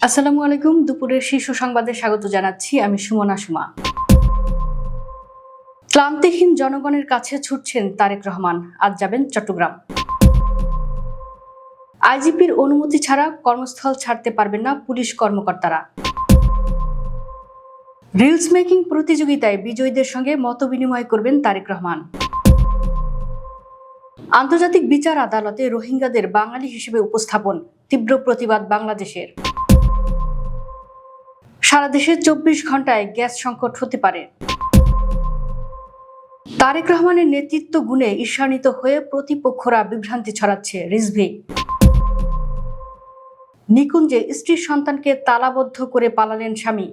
আসসালামু আলাইকুম। দুপুরের শীর্ষ সংবাদে স্বাগত জানাচ্ছি আমি সুমনা সুমা। ক্লান্তিহীন জনগণের কাছে ছুটছেন তারেক রহমান। আজ যাবেন চট্টগ্রাম। আইজিপির অনুমতি ছাড়া কর্মস্থল ছাড়তে পারবেন না পুলিশ কর্মকর্তারা। রিলস মেকিং প্রতিযোগিতায় বিজয়ীদের সঙ্গে মতবিনিময় করবেন তারেক রহমান। আন্তর্জাতিক বিচার আদালতে রোহিঙ্গাদের বাঙালি হিসেবে উপস্থাপন, তীব্র প্রতিবাদ বাংলাদেশের। সারা দেশে 24 ঘন্টায় গ্যাস সংকট হতে পারে। তারেক রহমানের নেতৃত্ব গুণে ঈর্ষান্বিত হয়ে প্রতিপক্ষরা বিভ্রান্তি ছড়াচ্ছে। রিজভী নিকুঞ্জে স্ত্রীর সন্তানকে তালাবদ্ধ করে পালালেন স্বামী।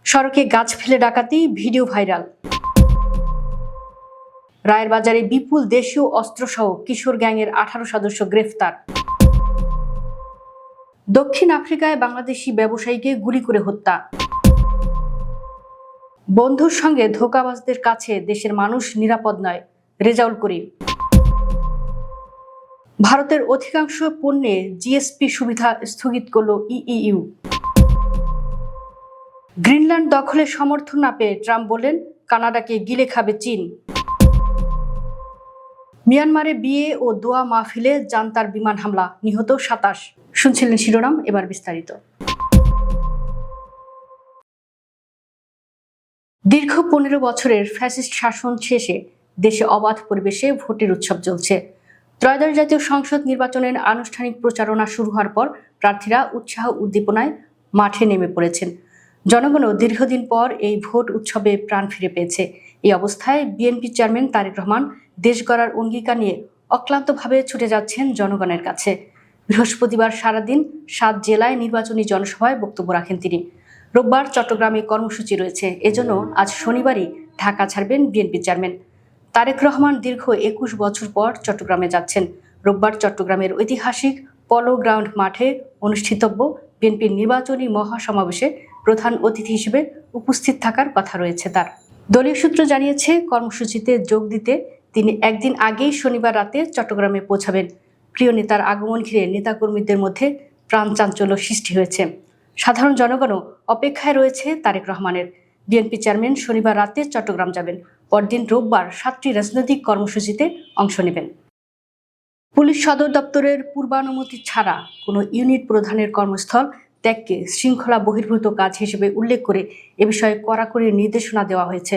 সড়কে গাছ ফেলে ডাকাতি, ভিডিও ভাইরাল। রায়ের বাজারে বিপুল দেশীয় অস্ত্রসহ কিশোর গ্যাংয়ের 18 সদস্য গ্রেফতার। দক্ষিণ আফ্রিকায় বাংলাদেশি ব্যবসায়ীকে গুলি করে হত্যা। বন্ধুর সঙ্গে ধোঁকাবাজদের কাছে দেশের মানুষ নিরাপদ নয়, রেজাউল করিম। ভারতের অধিকাংশ পণ্যে জিএসপি সুবিধা স্থগিত করল ইইউ। গ্রিনল্যান্ড দখলের সমর্থন না পেয়ে ট্রাম্প বললেন কানাডাকে গিলে খাবে চীন। মিয়ানমারে বিয়ে ও দোয়া মাহফিলে জান্তার বিমান হামলা, নিহত 27। শুনছিলেন শিরোনাম, এবার বিস্তারিত। দীর্ঘ 15 বছরের ফ্যাসিস্ট শাসন শেষে দেশে অবাধ পরিবেশে ভোটের উৎসব চলছে। ত্রয়োদশ জাতীয় সংসদ নির্বাচনের আনুষ্ঠানিক প্রচারণা শুরু হওয়ার পর প্রার্থীরা উৎসাহ উদ্দীপনায় মাঠে নেমে পড়েছেন। জনগণও দীর্ঘদিন পর এই ভোট উৎসবে প্রাণ ফিরে পেয়েছে। এই অবস্থায় বিএনপি চেয়ারম্যান তারেক রহমান দেশ গড়ার অঙ্গীকার নিয়ে অক্লান্তভাবে ছুটে যাচ্ছেন জনগণের কাছে। বৃহস্পতিবার সারাদিন 7 জেলায় নির্বাচনী জনসভায় বক্তব্য রাখেন তিনি। রোববার চট্টগ্রামে কর্মসূচি রয়েছে, এজন্য আজ শনিবারই ঢাকা ছাড়বেন বিএনপি চেয়ারম্যান। তারেক রহমান দীর্ঘ 21 বছর পর চট্টগ্রামে যাচ্ছেন। রোববার চট্টগ্রামের ঐতিহাসিক পলো গ্রাউন্ড মাঠে অনুষ্ঠিতব্য বিএনপির নির্বাচনী মহাসমাবেশে প্রধান অতিথি হিসেবে উপস্থিত থাকার কথা রয়েছে তার। দলীয় সূত্র জানিয়েছে, কর্মসূচিতে যোগ দিতে তিনি একদিন আগেই শনিবার রাতে চট্টগ্রামে পৌঁছাবেন। প্রিয় নেতার আগমন ঘিরে নেতাকর্মীদের মধ্যে প্রাণ চাঞ্চল্য সৃষ্টি হয়েছে। সাধারণ জনগণও অপেক্ষায় রয়েছে তারেক রহমানের। বিএনপি চেয়ারম্যান শনিবার রাতে চট্টগ্রাম যাবেন, পরদিন রোববার 7টি রাজনৈতিক কর্মসূচিতে অংশ নেবেন। পুলিশ সদর দপ্তরের পূর্বানুমতি ছাড়া কোনো ইউনিট প্রধানের কর্মস্থল ত্যাগকে শৃঙ্খলা বহির্ভূত কাজ হিসেবে উল্লেখ করে এ বিষয়ে কড়াকড়ি নির্দেশনা দেওয়া হয়েছে।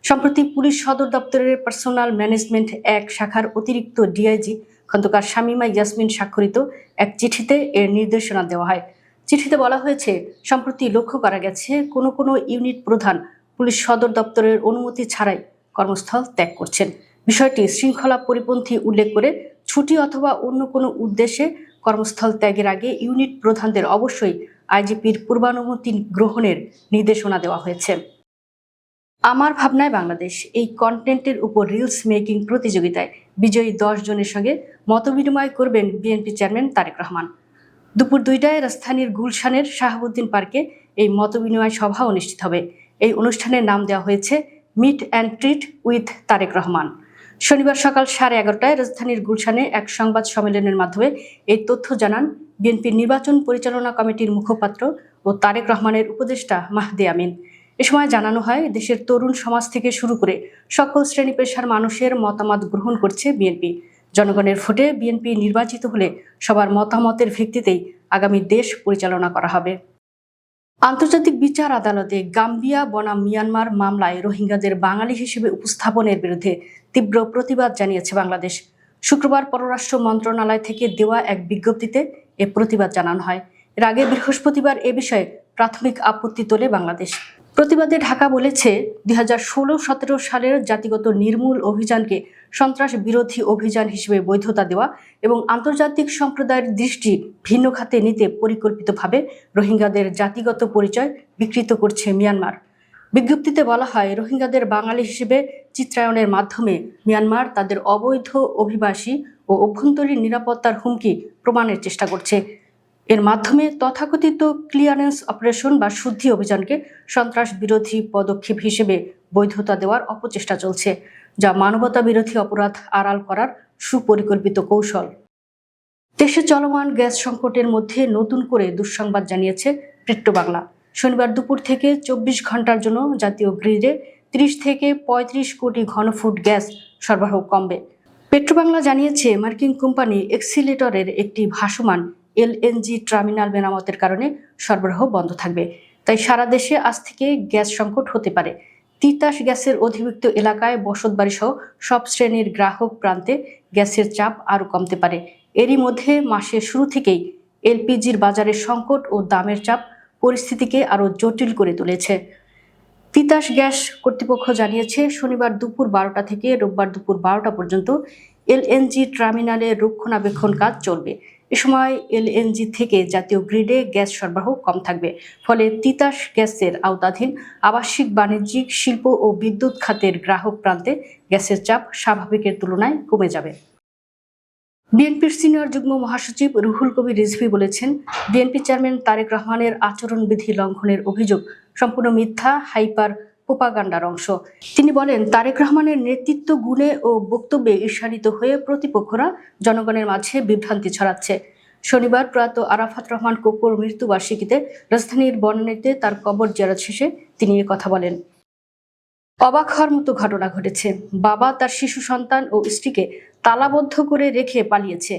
সম্প্রতি পুলিশ সদর দপ্তরের পার্সোনাল ম্যানেজমেন্ট 1 শাখার অতিরিক্ত ডিআইজি খন্দকার শামীমা ইয়াসমিন স্বাক্ষরিত এক চিঠিতে এর নির্দেশনা দেওয়া হয়। চিঠিতে বলা হয়েছে, সম্প্রতি লক্ষ্য করা গেছে কোনো ইউনিট প্রধান পুলিশ সদর দপ্তরের অনুমতি ছাড়াই কর্মস্থল ত্যাগ করছেন। বিষয়টি শৃঙ্খলা পরিপন্থী উল্লেখ করে ছুটি অথবা অন্য কোনো উদ্দেশ্যে কর্মস্থল ত্যাগের আগে ইউনিট প্রধানদের অবশ্যই আইজিপির পূর্বানুমতি গ্রহণের নির্দেশনা দেওয়া হয়েছে। আমার ভাবনায় বাংলাদেশ এই কন্টেন্টের উপর রিলস মেকিং প্রতিযোগিতায় বিজয়ী 10 জনের সঙ্গে মতবিনিময় করবেন বিএনপি চেয়ারম্যান তারেক রহমান। দুপুর 2টায় রাজধানীর গুলশানের শাহাবুদ্দিন পার্কে এই মতবিনিময় সভা অনুষ্ঠিত হবে। এই অনুষ্ঠানের নাম দেওয়া হয়েছে meet and treat with Tarique Rahman. শনিবার সকাল 11:30টায় রাজধানীর গুলশানে এক সংবাদ সম্মেলনের মাধ্যমে এই তথ্য জানান বিএনপির নির্বাচন পরিচালনা কমিটির মুখপাত্র ও তারেক রহমানের উপদেষ্টা মাহদি আমিন। এ সময় জানানো হয়, দেশের তরুণ সমাজ থেকে শুরু করে সকল শ্রেণী পেশার মানুষের মতামত গ্রহণ করছে বিএনপি। জনগণের ভোটে বিএনপি নির্বাচিত হলে সবার মতামতের ভিত্তিতেই আগামী দেশ পরিচালনা করা হবে। আন্তর্জাতিক বিচার আদালতে গাম্বিয়া বনাম মিয়ানমার মামলায় রোহিঙ্গাদের বাঙালি হিসেবে উপস্থাপনের বিরুদ্ধে তীব্র প্রতিবাদ জানিয়েছে বাংলাদেশ। শুক্রবার পররাষ্ট্র মন্ত্রণালয় থেকে দেওয়া এক বিজ্ঞপ্তিতে এ প্রতিবাদ জানানো হয়। এর আগে বৃহস্পতিবার এ বিষয়ে প্রাথমিক আপত্তি তোলে বাংলাদেশ। প্রতিবাদে ঢাকা বলেছে, 2016-17 সালের জাতিগত নির্মূল অভিযানকে সন্ত্রাস বিরোধী অভিযান হিসেবে বৈধতা দেওয়া এবং আন্তর্জাতিক সম্প্রদায়ের দৃষ্টি ভিন্ন খাতে নিতে পরিকল্পিতভাবে রোহিঙ্গাদের জাতিগত পরিচয় বিকৃত করছে মিয়ানমার। বিজ্ঞপ্তিতে বলা হয়, রোহিঙ্গাদের বাঙালি হিসেবে চিত্রায়নের মাধ্যমে মিয়ানমার তাদের অবৈধ অভিবাসী ও অভ্যন্তরীণ নিরাপত্তার হুমকি প্রমাণের চেষ্টা করছে। এর মাধ্যমে তথাকথিত ক্লিয়ারেন্স অপারেশন বা শুদ্ধি অভিযানকে সন্ত্রাস বিরোধী পদক্ষেপ হিসেবে বৈধতা দেওয়ার অপচেষ্টা চলছে, যা মানবতা বিরোধী অপরাধ আড়াল করার সুপরিকল্পিত কৌশল। দেশে চলমান গ্যাস সংকটের মধ্যে নতুন করে দুঃসংবাদ জানিয়েছে পেট্রোবাংলা। শনিবার দুপুর থেকে 24 ঘন্টার জন্য জাতীয় গ্রিডে 30 থেকে 35 কোটি ঘনফুট গ্যাস সরবরাহ কমবে। পেট্রোবাংলা জানিয়েছে, মার্কিন কোম্পানি এক্সিলেটরের একটি ভাসমান এলএনজি টার্মিনাল মেরামতের কারণে সরবরাহ বন্ধ থাকবে। তাই সারা দেশে আজ থেকে গ্যাস সংকট হতে পারে। তিতাস গ্যাসের অধিভুক্ত এলাকায় বসতবাড়ি সহ সব শ্রেণীর গ্রাহক প্রান্তে গ্যাসের চাপ আরও কমতে পারে। এরই মধ্যে মাসের শুরু থেকেই এলপিজির বাজারের সংকট ও দামের চাপ পরিস্থিতিকে আরও জটিল করে তুলেছে। তিতাস গ্যাস কর্তৃপক্ষ জানিয়েছে, শনিবার দুপুর 12টা থেকে রোববার দুপুর 12টা পর্যন্ত এলএনজি টার্মিনালের রক্ষণাবেক্ষণ কাজ চলবে। এ সময় এলএনজি থেকে জাতীয় গ্রিডে গ্যাস সরবরাহ কম থাকবে। ফলে তিতাস গ্যাসের আওতাধীন আবাসিক, বাণিজ্যিক, শিল্প ও বিদ্যুৎ খাতের গ্রাহক প্রান্তে গ্যাসের চাপ স্বাভাবিকের তুলনায় কমে যাবে। বিএনপির সিনিয়র যুগ্ম মহাসচিব রুহুল কবির রিজভী বলেছেন, বিএনপি চেয়ারম্যান তারেক রহমানের আচরণবিধি লঙ্ঘনের অভিযোগ সম্পূর্ণ মিথ্যা, হাইপার প্রোপাগান্ডার অংশ। তিনি বলেন, তারেক রহমানের নেতৃত্ব গুণে ও বক্তব্যে ঈর্ষান্বিত হয়ে প্রতিপক্ষরা জনগণের মাঝে বিভ্রান্তি ছড়াচ্ছে। শনিবার প্রয়াত আরাফাত রহমান কোকোর মৃত্যুবার্ষিকীতে রাজধানীর বনানীতে তার কবর জিয়ারত শেষে তিনি কথা বলেন। অবাক হওয়ার মতো ঘটনা ঘটেছে। বাবা তার শিশু সন্তান ও স্ত্রীকে তালাবদ্ধ করে রেখে পালিয়েছে।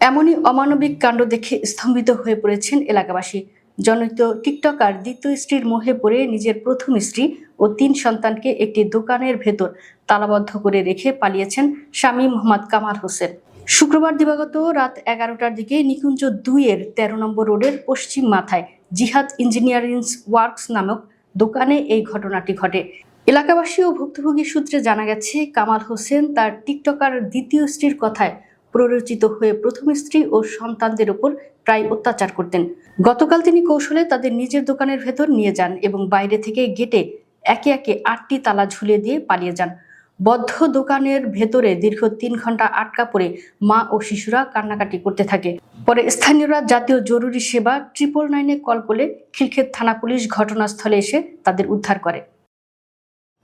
এমনই অমানবিক কাণ্ড দেখে স্তম্ভিত হয়ে পড়েছেন এলাকাবাসী। জনৈক টিকটকার দ্বিতীয় স্ত্রীর মোহে পড়ে নিজের প্রথম স্ত্রী ও 3 সন্তানকে একটি দোকানের ভেতর তালাবদ্ধ করে রেখে পালিয়েছেন স্বামী মোহাম্মদ কামাল হোসেন। শুক্রবার দিবাগত রাত 11টার দিকে নিকুঞ্জ 2-এর 13 নম্বর রোডের পশ্চিম মাথায় জিহাদ ইঞ্জিনিয়ারিং ওয়ার্কস নামক দোকানে এই ঘটনাটি ঘটে। এলাকাবাসী ও ভুক্তভোগী সূত্রে জানা গেছে, কামাল হোসেন তার টিকটকার দ্বিতীয় স্ত্রীর কথায় প্ররোচিত হয়ে প্রথম স্ত্রী ও সন্তানদের উপর প্রায় অত্যাচার করতেন। গতকাল তিনি কৌশলে তাদের নিজের দোকানের ভেতর নিয়ে যান এবং বাইরে থেকে গেটে একে একে 8টি তালা ঝুলিয়ে দিয়ে পালিয়ে যান। বদ্ধ দোকানের ভেতরে দীর্ঘ 3 ঘন্টা আটকা পড়ে মা ও শিশুরা কান্নাকাটি করতে থাকে। পরে স্থানীয়রা জাতীয় জরুরি সেবা 999-এ কল করলে খিলক্ষেত থানা পুলিশ ঘটনাস্থলে এসে তাদের উদ্ধার করে।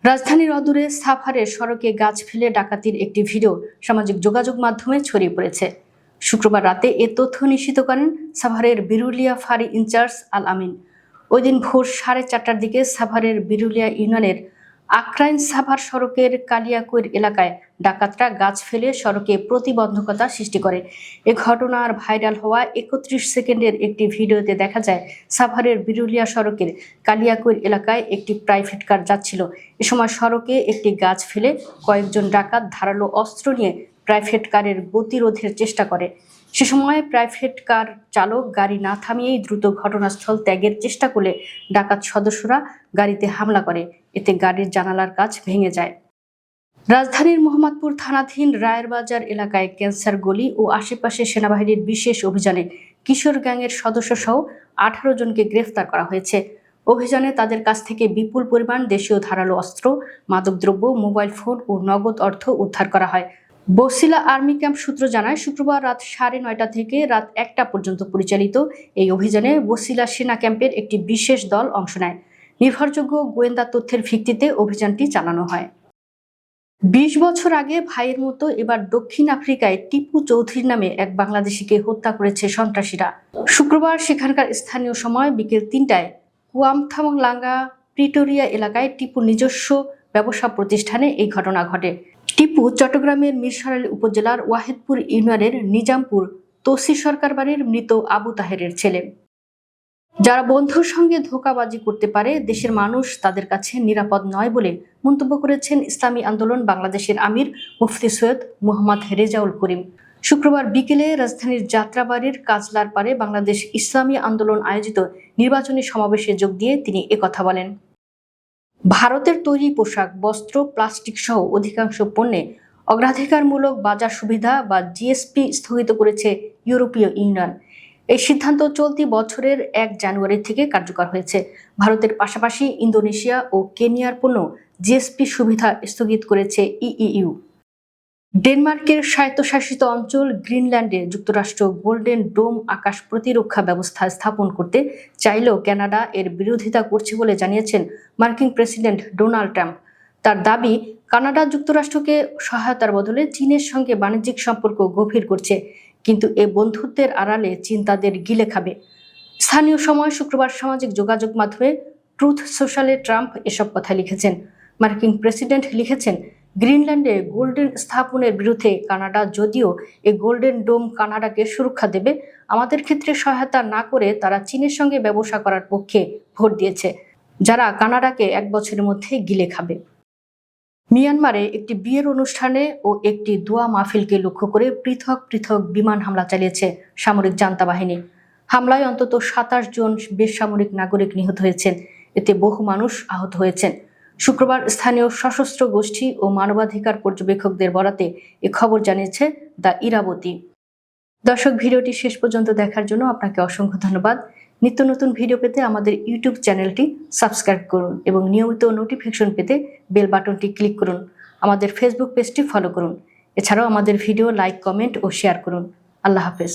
রাজধানীর অদূরে সাভারের সড়কে গাছ ফেলে ডাকাতির একটি ভিডিও সামাজিক যোগাযোগ মাধ্যমে ছড়িয়ে পড়েছে। শুক্রবার রাতে এ তথ্য নিশ্চিত করেন সাভারের বিরুলিয়া ফাঁড়ি ইনচার্জ আল আমিন। ওই দিন ভোর 4:30টার দিকে সাভারের বিরুলিয়া ইউনিয়নের আক্রাইন সাভার সড়কের কালিয়াকৈর এলাকায় ডাকাতরা গাছ ফেলে সড়কে প্রতিবন্ধকতা সৃষ্টি করে। এ ঘটনার ভাইরাল হওয়া 31 সেকেন্ডের একটি ভিডিওতে দেখা যায়, সাভারের বিরুলিয়া সড়কের কালিয়াকৈর এলাকায় একটি প্রাইভেট কার যাচ্ছিল। এ সময় সড়কে একটি গাছ ফেলে কয়েকজন ডাকাত ধারালো অস্ত্র নিয়ে প্রাইভেট কারের গতিরোধের চেষ্টা করে। সে সময় প্রাইভেট কার চালক গাড়ি না থামিয়েই দ্রুত ঘটনাস্থল ত্যাগের চেষ্টা করলে ডাকাত সদস্যরা গাড়িতে হামলা করে। এতে গাড়ির জানালার কাচ ভেঙে যায়। রাজধানীর মোহাম্মদপুর থানাধীন রায়ের বাজার এলাকায় ক্যান্সার গলি ও আশেপাশে সেনাবাহিনীর বিশেষ অভিযানে কিশোর গ্যাংয়ের সদস্যসহ 18 জনকে গ্রেফতার করা হয়েছে। অভিযানে তাদের কাছ থেকে বিপুল পরিমাণ দেশীয় ধারালো অস্ত্র, মাদকদ্রব্য, মোবাইল ফোন ও নগদ অর্থ উদ্ধার করা হয়। বসিলা আর্মি ক্যাম্প সূত্র জানায়, শুক্রবার রাত 9:30 থেকে রাত 1টা পর্যন্ত পরিচালিত এই অভিযানে বসিলা সেনা ক্যাম্পের একটি বিশেষ দল অংশ নেয়। নির্ভরযোগ্য গোয়েন্দা তথ্যের ভিত্তিতে অভিযানটি চালানো হয়। 20 বছর আগে ভাইয়ের মতো এবার দক্ষিণ আফ্রিকায় টিপু চৌধুরী নামে এক বাংলাদেশিকে হত্যা করেছে সন্ত্রাসীরা। শুক্রবার সেখানকার স্থানীয় সময় বিকেল 3টায় কুয়ামথামলাঙ্গা প্রিটোরিয়া এলাকায় টিপুর নিজস্ব ব্যবসা প্রতিষ্ঠানে এই ঘটনা ঘটে। টিপু চট্টগ্রামের মিরসরাইল উপজেলার ওয়াহিদপুর ইউনিয়নের নিজামপুর তসি সরকার বাড়ির মৃত আবু তাহেরের ছেলে। যারা বন্ধুর সঙ্গে ধোঁকাবাজি করতে পারে, দেশের মানুষ তাদের কাছে নিরাপদ নয় বলে মন্তব্য করেছেন ইসলামী আন্দোলন বাংলাদেশের আমির মুফতি সৈয়দ মুহাম্মদ রেজাউল করিম। শুক্রবার বিকেলে রাজধানীর যাত্রাবাড়ির কাজলার পারে বাংলাদেশ ইসলামী আন্দোলন আয়োজিত নির্বাচনী সমাবেশে যোগ দিয়ে তিনি একথা বলেন। ভারতের তৈরি পোশাক, বস্ত্র, প্লাস্টিক সহ অধিকাংশ পণ্যে অগ্রাধিকারমূলক বাজার সুবিধা বা জিএসপি স্থগিত করেছে ইউরোপীয় ইউনিয়ন। এই সিদ্ধান্ত চলতি বছরের 1 জানুয়ারি থেকে কার্যকর হয়েছে। ভারতের পাশাপাশি ইন্দোনেশিয়া ও কেনিয়ার পণ্য জিএসপি সুবিধা স্থগিত করেছে ইইউ। ডেনমার্কের স্বায়ত্তশাসিত অঞ্চল গ্রিনল্যান্ডে যুক্তরাষ্ট্র গোল্ডেন ডোম আকাশ প্রতিরক্ষা ব্যবস্থা স্থাপন করতে চাইলেও কানাডা এর বিরোধিতা করছে বলে জানিয়েছেন মার্কিন প্রেসিডেন্ট ডোনাল্ড ট্রাম্প। তার দাবি, কানাডা যুক্তরাষ্ট্রকে সহায়তার বদলে চীনের সঙ্গে বাণিজ্যিক সম্পর্ক গভীর করছে। কিন্তু এ বন্ধুত্বের আড়ালে চীন তাদের গিলে খাবে। স্থানীয় সময় শুক্রবার সামাজিক যোগাযোগ মাধ্যমে ট্রুথ সোশ্যালে ট্রাম্প এসব কথা লিখেছেন। মার্কিন প্রেসিডেন্ট লিখেছেন, গ্রিনল্যান্ডে গোল্ডেন স্থাপনের বিরুদ্ধে কানাডা যদিও এই গোল্ডেন ডোম কানাডাকে সুরক্ষা দেবে, আমাদের ক্ষেত্রে সহায়তা না করে তারা চীনের সঙ্গে ব্যবসা করার পক্ষে ভোট দিয়েছে, যারা কানাডাকে 1 বছরের মধ্যে গিলে খাবে। মিয়ানমারে একটি বিয়ের অনুষ্ঠানে ও একটি দোয়া মাহফিলকে লক্ষ্য করে পৃথক পৃথক বিমান হামলা চালিয়েছে সামরিক জান্তা বাহিনী। হামলায় অন্তত 27 জন বেসামরিক নাগরিক নিহত হয়েছেন, এতে বহু মানুষ আহত হয়েছেন। শুক্রবার স্থানীয় সশস্ত্র গোষ্ঠী ও মানবাধিকার পর্যবেক্ষকদের বরাতে এ খবর জানিয়েছে দ্য ইরাবতী। দর্শক, ভিডিওটি শেষ পর্যন্ত দেখার জন্য আপনাকে অসংখ্য ধন্যবাদ। নিত্য নতুন ভিডিও পেতে আমাদের ইউটিউব চ্যানেলটি সাবস্ক্রাইব করুন এবং নিয়মিত নোটিফিকেশন পেতে বেল বাটনটি ক্লিক করুন। আমাদের ফেসবুক পেজটি ফলো করুন। এছাড়াও আমাদের ভিডিও লাইক, কমেন্ট ও শেয়ার করুন। আল্লাহ হাফেজ।